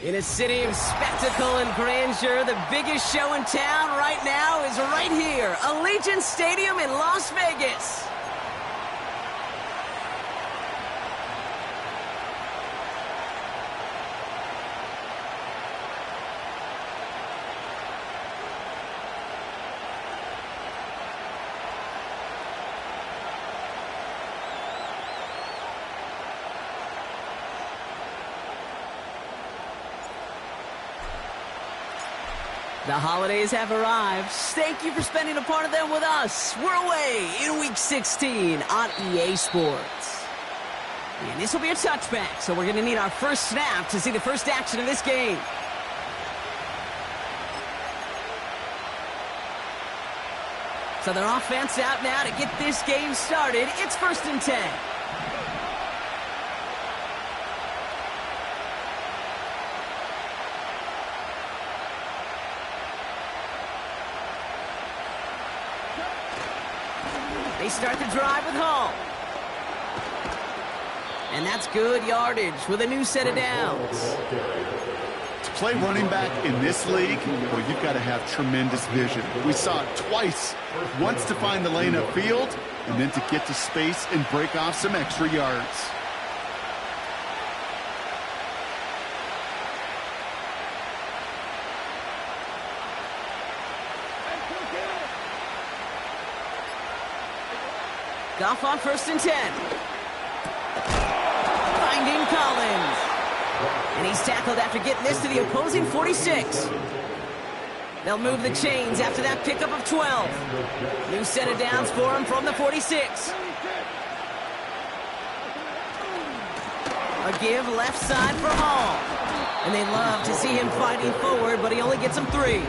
In a city of spectacle and grandeur, the biggest show in town right now is right here, Allegiant Stadium in Las Vegas. The holidays have arrived. Thank you for spending a part of them with us. We're away in Week 16 on EA Sports. And this will be a touchback, so we're going to need our first snap to see the first action of this game. So their offense out now to get this game started. It's 1st and 10. They start the drive with Hall. And that's good yardage with a new set of downs. To play running back in this league, well, you've got to have tremendous vision. We saw it twice. Once to find the lane upfield, and then to get to space and break off some extra yards. Goff on 1st and 10. Finding Collins. And he's tackled after getting this to the opposing 46. They'll move the chains after that pickup of 12. New set of downs for him from the 46. A give left side for Hall. And they love to see him fighting forward, but he only gets them 3.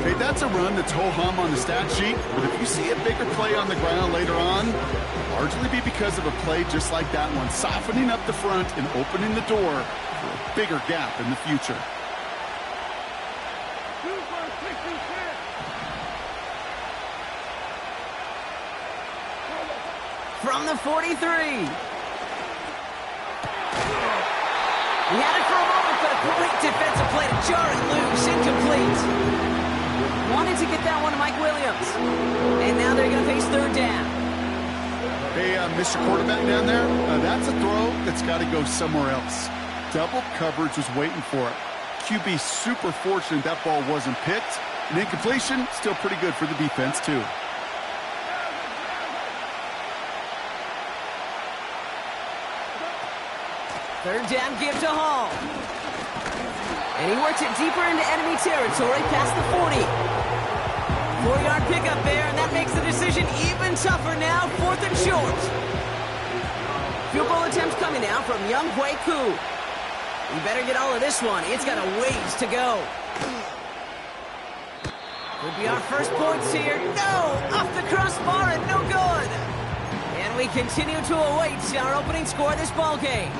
Okay, that's a run that's ho-hum on the stat sheet, but if you see a bigger play on the ground later on, it'll largely be because of a play just like that one, softening up the front and opening the door for a bigger gap in the future. From the 43. He had it for a moment, but a great defensive play to jar it loose, incomplete. Wanted to get that one to Mike Williams. And now they're going to face 3rd down. Hey, Mr. Quarterback down there, that's a throw that's got to go somewhere else. Double coverage was waiting for it. QB super fortunate that ball wasn't picked. And incompletion, still pretty good for the defense, too. Third down give to Hall. And he works it deeper into enemy territory past the 40. 4-yard pickup there, and that makes the decision even tougher now, 4th and short. Field goal attempts coming now from Young Hui Koo. You better get all of this one. It's got a ways to go. Could be our first points here. No! Off the crossbar and no good. And we continue to await our opening score of this ball game.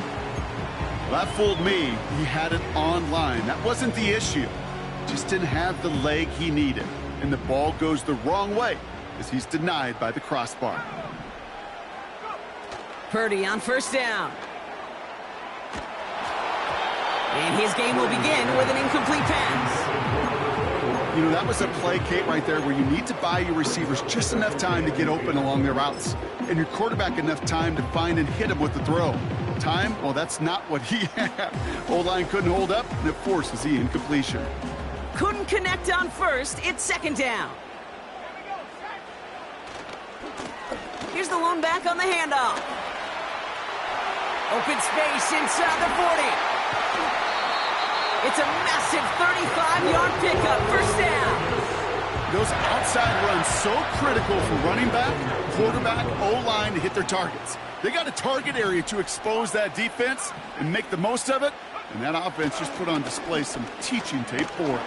That fooled me. He had it online. That wasn't the issue. Just didn't have the leg he needed. And the ball goes the wrong way as he's denied by the crossbar. Purdy on 1st down. And his game will begin with an incomplete pass. You know, that was a play, Kate, right there where you need to buy your receivers just enough time to get open along their routes. And your quarterback enough time to find and hit him with the throw. Time? Well, that's not what he had. O-line couldn't hold up, and it forces the incompletion. Couldn't connect on 1st. It's 2nd down. Here's the lone back on the handoff. Open space inside the 40. It's a massive 35-yard pickup. 1st down. Those outside runs so critical for running back, quarterback, O-line to hit their targets. They got a target area to expose that defense and make the most of it. And that offense just put on display some teaching tape for it.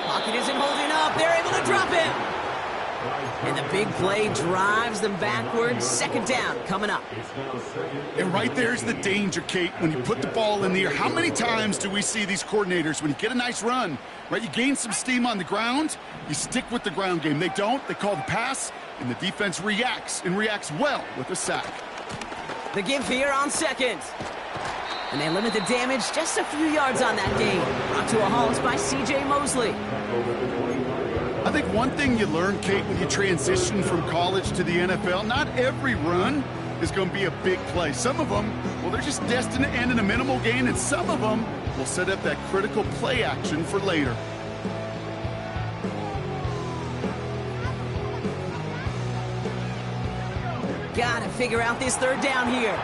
Pocket isn't holding up. They're able to drop him. And the big play drives them backwards. 2nd down coming up. And right there's the danger, Kate, when you put the ball in the air. How many times do we see these coordinators, when you get a nice run, right, you gain some steam on the ground, you stick with the ground game. They don't. They call the pass, and the defense reacts, and reacts well with a sack. The give here on 2nd. And they limit the damage just a few yards on that gain. Brought to a halt by C.J. Mosley. I think one thing you learn, Kate, when you transition from college to the NFL, not every run is going to be a big play. Some of them, well, they're just destined to end in a minimal gain, and some of them will set up that critical play action for later. Gotta figure out this third down here.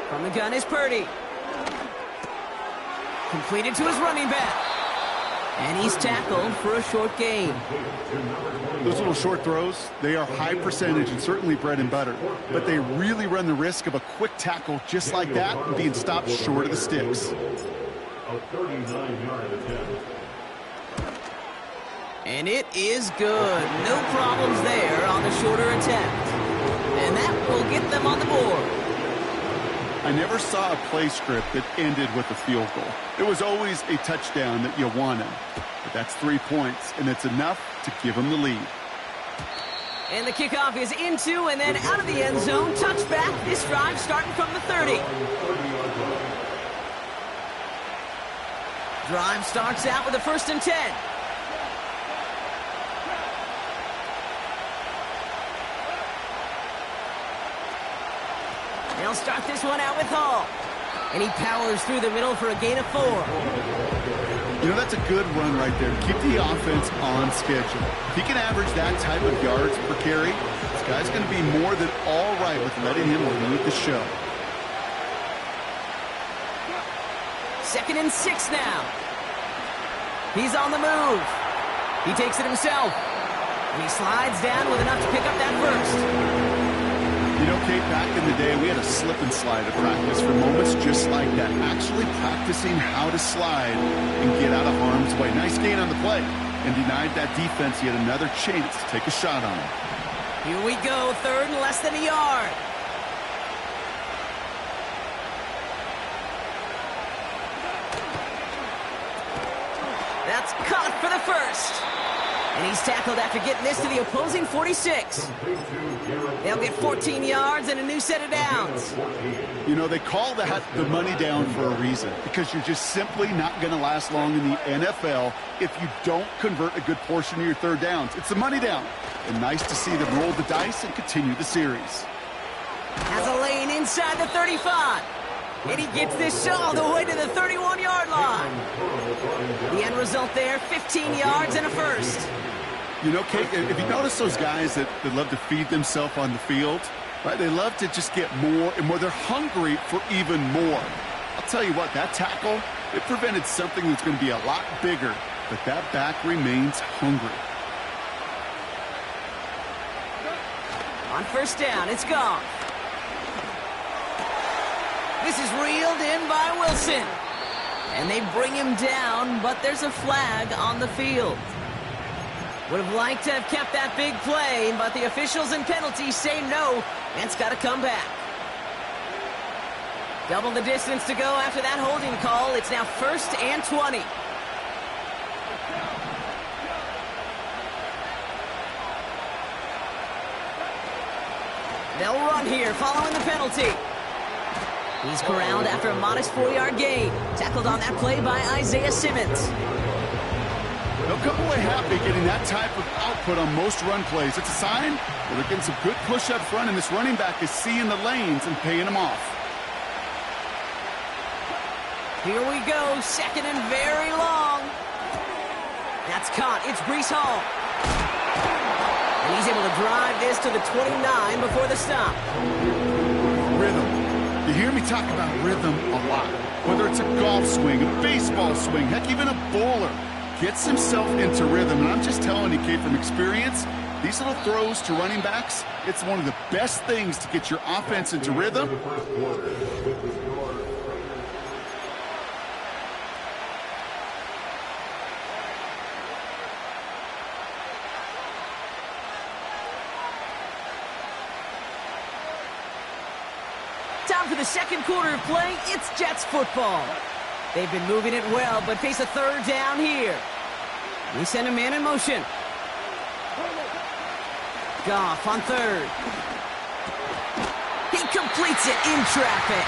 From the gun is Purdy. Completed to his running back. And he's tackled for a short gain. Those little short throws, they are high percentage and certainly bread and butter. But they really run the risk of a quick tackle just like that and being stopped short of the sticks. A 39-yard attempt. And it is good. No problems there on the shorter attempt. And that will get them on the board. I never saw a play script that ended with a field goal. It was always a touchdown that you wanted. But that's 3 points, and it's enough to give them the lead. And the kickoff is into and then out of the end zone. Touchback. This drive starting from the 30. Drive starts out with a 1st and 10. They'll start this one out with Hall. And he powers through the middle for a gain of 4. You know, that's a good run right there. Keep the offense on schedule. If he can average that type of yards per carry, this guy's going to be more than all right with letting him lead the show. 2nd and 6 now. He's on the move. He takes it himself. And he slides down with enough to pick up that first. You know, Kate, back in the day, we had a slip and slide at practice for moments just like that. Actually practicing how to slide and get out of harm's way. Nice gain on the play. And denied that defense yet another chance to take a shot on him. Here we go, 3rd and less than a yard. That's caught for the first. And he's tackled after getting this to the opposing 46. They'll get 14 yards and a new set of downs. You know, they call that the money down for a reason, because you're just simply not going to last long in the NFL if you don't convert a good portion of your 3rd downs. It's the money down. And nice to see them roll the dice and continue the series. Has a lane inside the 35. And he gets this all the way to the 31-yard line. The end result there, 15 yards and a first. You know, Kate, if you notice those guys that love to feed themselves on the field, right? They love to just get more and more. They're hungry for even more. I'll tell you what, that tackle, it prevented something that's going to be a lot bigger, but that back remains hungry. On 1st down, it's gone. This is reeled in by Wilson. And they bring him down, but there's a flag on the field. Would have liked to have kept that big play, but the officials and penalties say no, and it's got to come back. Double the distance to go after that holding call. It's now 1st and 20. They'll run here following the penalty. He's corralled after a modest 4-yard gain. Tackled on that play by Isaiah Simmons. They'll come away happy getting that type of output on most run plays. It's a sign that they're getting some good push up front, and this running back is seeing the lanes and paying them off. Here we go, 2nd and very long. That's caught. It's Breece Hall. And he's able to drive this to the 29 before the stop. Rhythm. You hear me talk about rhythm a lot. Whether it's a golf swing, a baseball swing, heck, even a bowler gets himself into rhythm. And I'm just telling you, Kate, from experience, these little throws to running backs, it's one of the best things to get your offense into rhythm. Time for the 2nd quarter of play. It's Jets football. They've been moving it well, but face a 3rd down here. We send a man in motion. Goff on third. He completes it in traffic.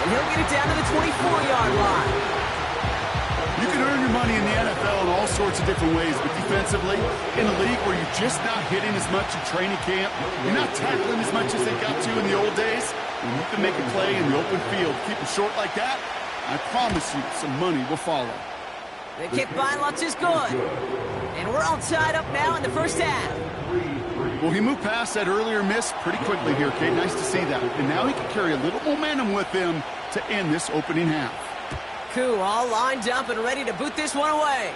And he'll get it down to the 24-yard line. You can earn your money in the NFL in all sorts of different ways, but defensively, in a league where you're just not hitting as much in training camp, you're not tackling as much as they got to in the old days, when you can make a play in the open field, keep it short like that, I promise you some money will follow. The kick by Lutz is good. And we're all tied up now in the first half. Well, he moved past that earlier miss pretty quickly here, Kate. Nice to see that. And now he can carry a little momentum with him to end this opening half. Koo all lined up and ready to boot this one away.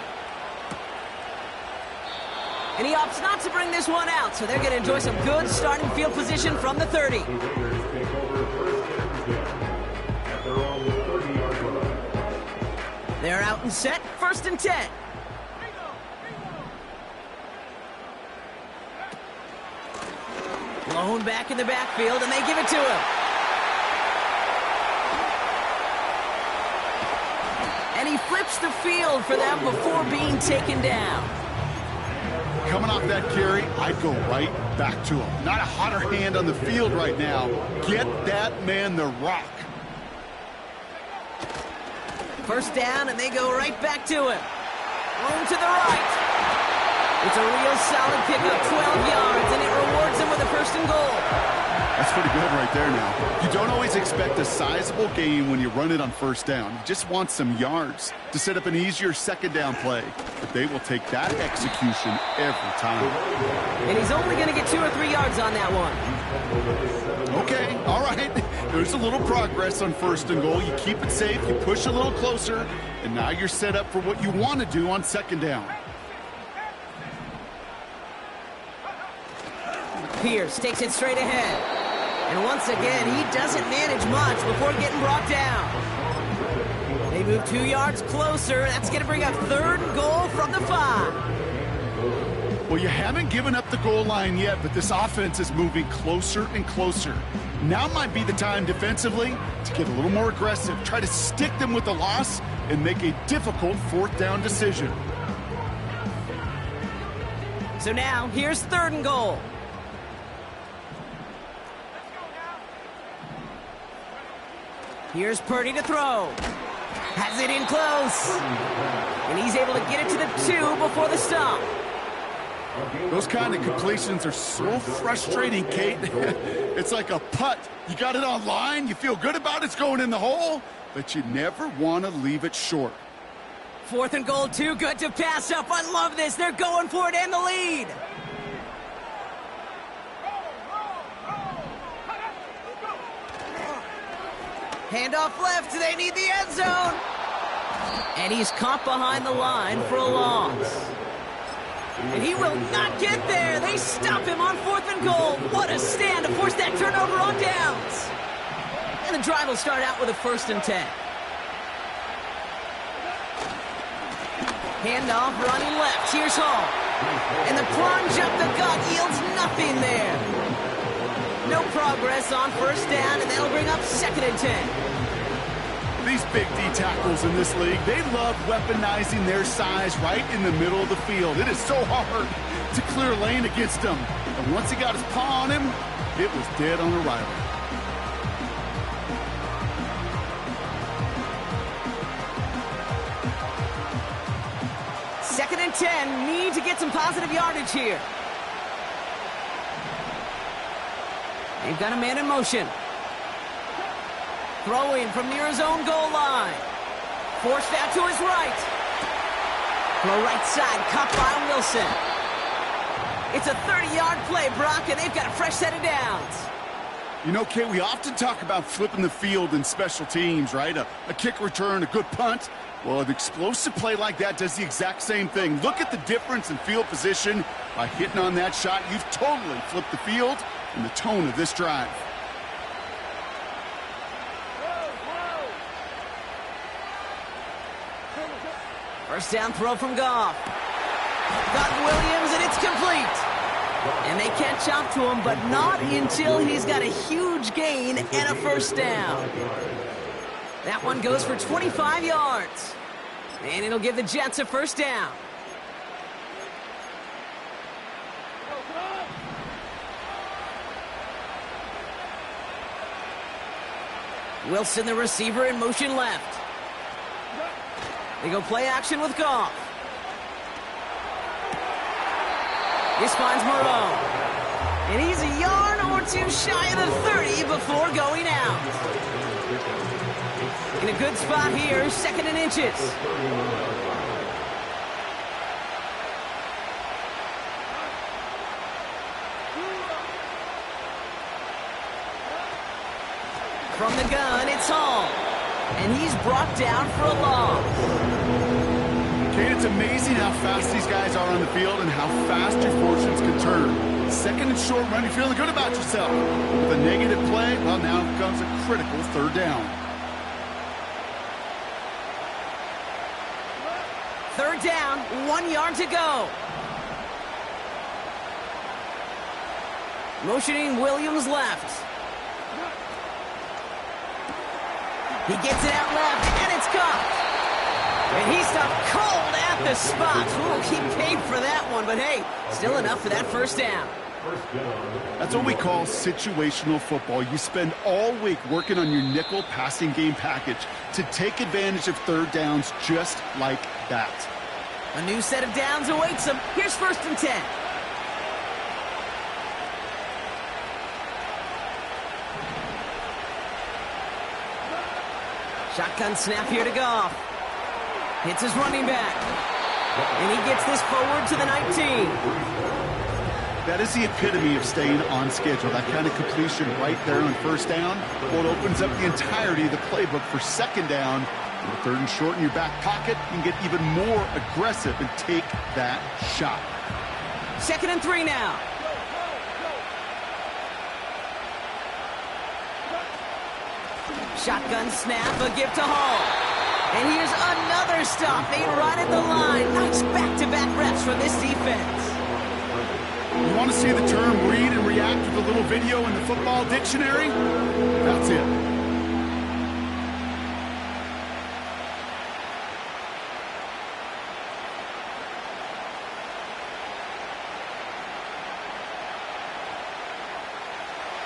And he opts not to bring this one out, so they're going to enjoy some good starting field position from the 30. They're out and set, 1st and 10. Blown back in the backfield, and they give it to him. And he flips the field for them before being taken down. Coming off that carry, I'd go right back to him. Not a hotter hand on the field right now. Get that man the rock. 1st down, and they go right back to him. Room to the right. It's a real solid pickup, 12 yards, and it rewards him with a 1st and goal. That's pretty good right there now. You don't always expect a sizable gain when you run it on 1st down. You just want some yards to set up an easier 2nd down play. But they will take that execution every time. And he's only going to get 2 or 3 yards on that one. Okay, all right. There's a little progress on 1st and goal. You keep it safe, you push a little closer, and now you're set up for what you want to do on 2nd down. Pierce takes it straight ahead. And once again, he doesn't manage much before getting brought down. They move 2 yards closer. That's going to bring up 3rd and goal from the 5. Well, you haven't given up the goal line yet, but this offense is moving closer and closer. Now might be the time defensively to get a little more aggressive, try to stick them with the loss, and make a difficult 4th down decision. So now, here's 3rd and goal. Here's Purdy to throw. Has it in close. And he's able to get it to the 2 before the stop. Those kind of completions are so frustrating, Kate. It's like a putt. You got it on line, you feel good about it's going in the hole, but you never want to leave it short. 4th and goal, too good to pass up. I love this. They're going for it and the lead. Handoff left. They need the end zone. And he's caught behind the line for a loss. And he will not get there. They stop him on 4th and goal. What a stand to force that turnover on downs. And the drive will start out with a 1st and 10. Handoff running left. Here's Hall. And the plunge up the gut yields nothing there. No progress on 1st down, and that'll bring up 2nd and 10. These big D tackles in this league, they love weaponizing their size right in the middle of the field. It is so hard to clear lane against them. And once he got his paw on him, it was dead on arrival. Second and 10, need to get some positive yardage here. They've got a man in motion. Throwing from near his own goal line. Forced out to his right. Throw right side, caught by Wilson. It's a 30-yard play, Brock, and they've got a fresh set of downs. You know, Kay, we often talk about flipping the field in special teams, right? A kick return, a good punt. Well, an explosive play like that does the exact same thing. Look at the difference in field position. By hitting on that shot, you've totally flipped the field and the tone of this drive. First down throw from Goff. Got Williams, and it's complete. And they catch up to him, but not until he's got a huge gain and a first down. That one goes for 25 yards. And it'll give the Jets a first down. Wilson, the receiver, in motion left. They go play action with Goff. This finds Moreau. And he's a yard or two shy of the 30 before going out. In a good spot here, 2nd and inches. From the gun, it's Hall. And he's brought down for a loss. Kate, it's amazing how fast these guys are on the field and how fast your fortunes can turn. 2nd and short run, you're feeling good about yourself. With a negative play, well, now comes a critical 3rd down. 3rd down, 1 yard to go. Motioning Williams left. He gets it out left, and it's caught. And he stopped cold at the spot. Ooh, he paid for that one, but hey, still enough for that 1st down. That's what we call situational football. You spend all week working on your nickel passing game package to take advantage of 3rd downs just like that. A new set of downs awaits him. Here's 1st and 10. Shotgun snap here to Goff. Hits his running back. And he gets this forward to the 19. That is the epitome of staying on schedule. That kind of completion right there on 1st down. Well, it opens up the entirety of the playbook for 2nd down. With 3rd and short in your back pocket, you can get even more aggressive and take that shot. 2nd and 3 now. Shotgun snap, a gift to Hall. And here's another stop made right at the line. Nice back-to-back reps from this defense. You want to see the term read and react with a little video in the football dictionary? That's it.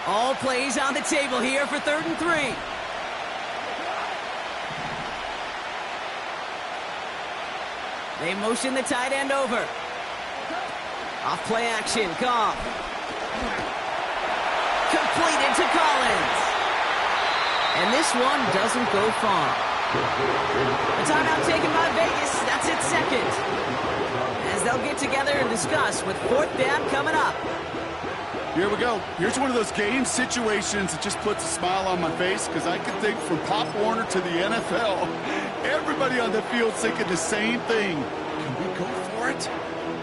All plays on the table here for 3rd and 3. They motion the tight end over. Off play action, Goff. Completed to Collins. And this one doesn't go far. A timeout taken by Vegas. That's its 2nd. As they'll get together and discuss with 4th down coming up. Here we go. Here's one of those game situations that just puts a smile on my face because I can think from Pop Warner to the NFL. Everybody on the field's thinking the same thing. Can we go for it?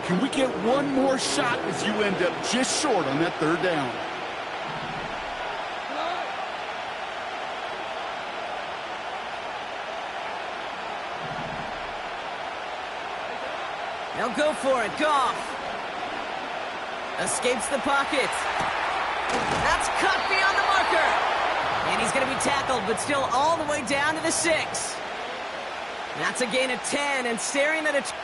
Can we get one more shot as you end up just short on that 3rd down? They'll go for it. Goff. Escapes the pocket. That's cut beyond the marker. And he's going to be tackled, but still all the way down to the 6. That's a gain of 10 and staring at a...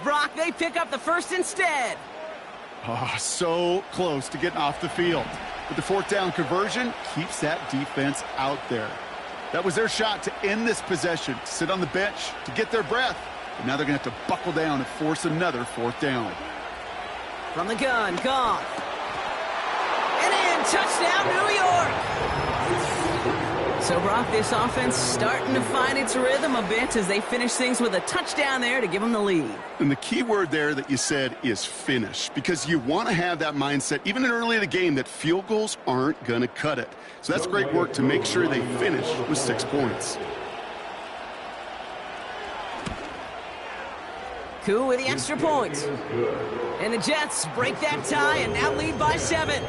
Brock, they pick up the 1st instead. Oh, so close to getting off the field. But the fourth down conversion keeps that defense out there. That was their shot to end this possession, sit on the bench, to get their breath. But now they're going to have to buckle down and force another fourth down. From the gun, Goff. And in, touchdown, New York! So, Brock, this offense starting to find its rhythm a bit as they finish things with a touchdown there to give them the lead. And the key word there that you said is finish, because you want to have that mindset, even early in the game, that field goals aren't going to cut it. So that's great work to make sure they finish with 6 points. Koo with the extra point. And the Jets break that tie and now lead by 7.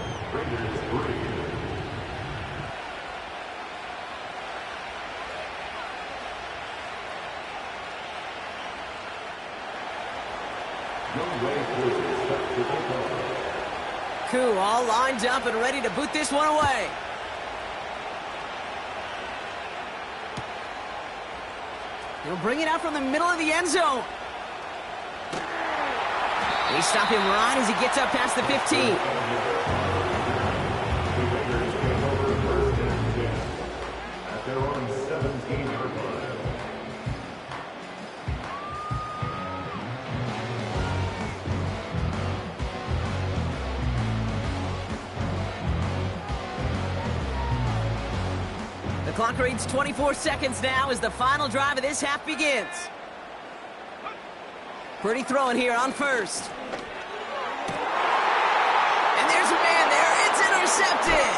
Koo all lined up and ready to boot this one away. He'll bring it out from the middle of the end zone. They stop him right as he gets up past the 15. The clock reads 24 seconds now as the final drive of this half begins. Pretty throwing here on first. And there's a man there. It's intercepted.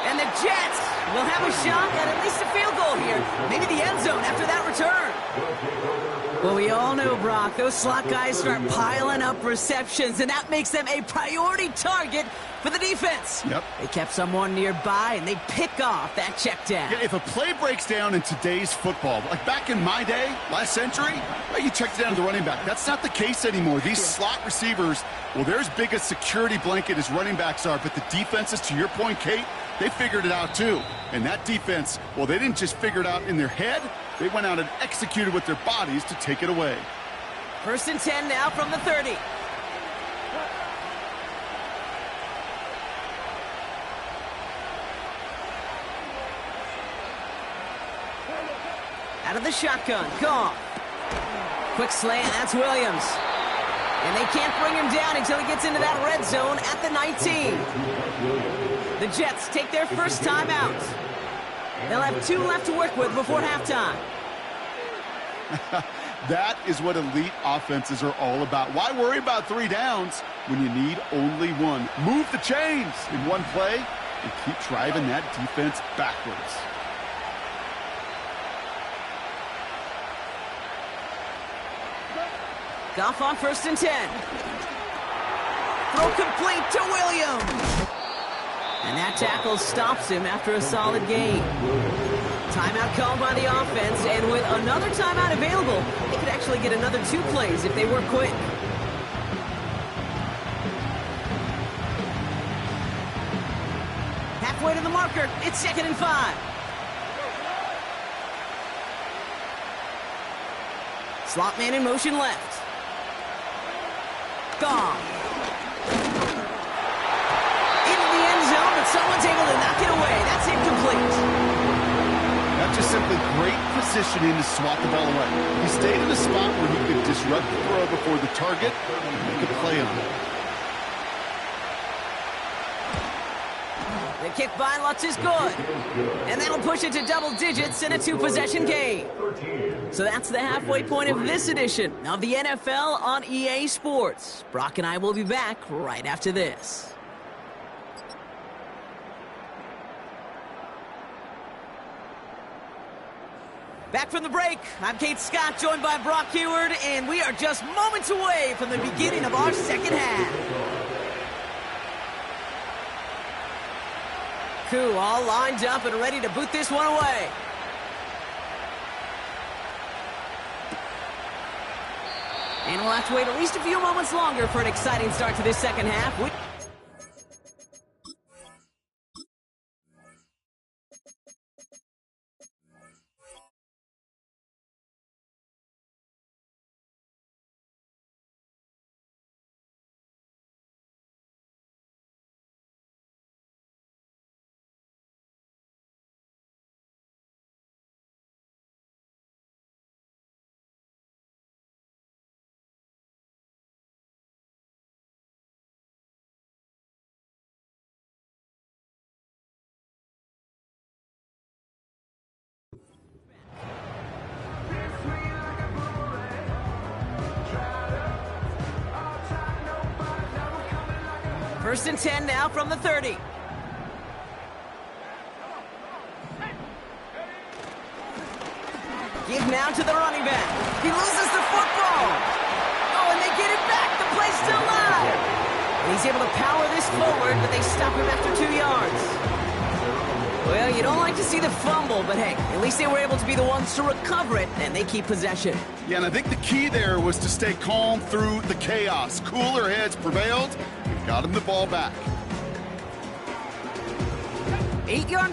And the Jets will have a shot at least a field goal here. Maybe the end zone after that return. Well, we all know, Brock, those slot guys start piling up receptions, and that makes them a priority target for the defense. Yep. They kept someone nearby, and they pick off that check down. Yeah, if a play breaks down in today's football, like back in my day, last century, well, you checked down to the running back. That's not the case anymore. These slot receivers, well, they're as big a security blanket as running backs are, but the defenses, to your point, Kate, they figured it out too. And that defense, well, they didn't just figure it out in their head. They went out and executed with their bodies to take it away. 1st and 10 now from the 30. Out of the shotgun, Goff. Quick slant, that's Williams. And they can't bring him down until he gets into that red zone at the 19. The Jets take their first time out. They'll have 2 left to work with before halftime. That is what elite offenses are all about. Why worry about 3 downs when you need only 1? Move the chains in one play and keep driving that defense backwards. Goff on 1st and 10. Throw complete to Williams. And that tackle stops him after a solid gain. Timeout called by the offense, and with another timeout available, they could actually get another 2 plays if they were quick. Halfway to the marker, it's 2nd and 5. Slot man in motion left. Gone. Into the end zone, but someone's able to knock it away. That's incomplete. That's just simply great positioning to swat the ball away. He stayed in a spot where he could disrupt the throw before the target and make a play on it. The kick by Lutz is good. And that'll push it to double digits in a 2-possession game. So that's the halfway point of this edition of the NFL on EA Sports. Brock and I will be back right after this. Back from the break, I'm Kate Scott, joined by Brock Heward, and we are just moments away from the beginning of our second half. Koo all lined up and ready to boot this one away. And we'll have to wait at least a few moments longer for an exciting start to this second half. First and 10 now from the 30. Give now to the running back. He loses the football. Oh, and they get it back. The play's still live. And he's able to power this forward, but they stop him after 2 yards. Well, you don't like to see the fumble, but hey, at least they were able to be the ones to recover it, and they keep possession. Yeah, and I think the key there was to stay calm through the chaos. Cooler heads prevailed. We've got him the ball back. 8 yards.